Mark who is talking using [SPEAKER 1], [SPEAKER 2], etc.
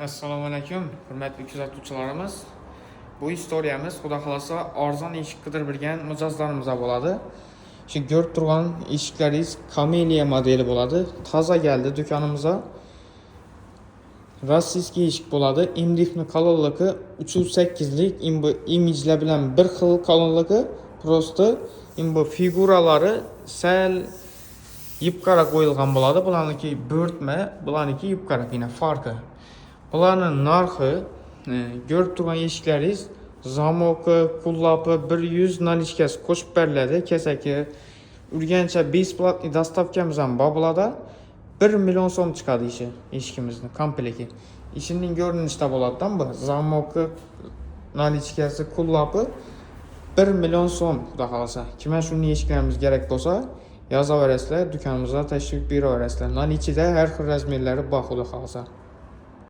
[SPEAKER 1] Assalomu alaykum, hurmatli kuzatuvchilarimiz. Bu istoriyamiz xudo xolasa arzon eshik qidirib bilgan mijozlarimizga bo'ladi. Shu ko'rib turgan eshiklaringiz Camellia modeli bo'ladi. Toza geldi do'konimizga. Rossiyskiy eshik bo'ladi. Imdixni kalonligi 308 lik, imijlar bilan bir xil kalonligi, prosta bu figuralari sal yupqara qo'yilgan bo'ladi. Bularniki bo'rtma, bularniki yupqara, yine farqi. Bularning narxi ko'rib turgan eshiklaringiz zamoki, qullapi 100 nalichkasi qo'shib beriladi. Kesaki urgancha besplatniy dostavkamiz ham bor bo'ladi. 1 million so'm chiqadi eshikimizni komplekti. Ishining ko'rinishida bo'ladidan bu zamoki, nalichkasi, qullapi 1 million so'm xudo xolasa. Kimga shunday eshiklarimiz kerak bo'lsa, yozaverasizlar, do'konimizga tashrif buyuraverasizlar. Nalichida har xil razmerlari bor xudo xolasa.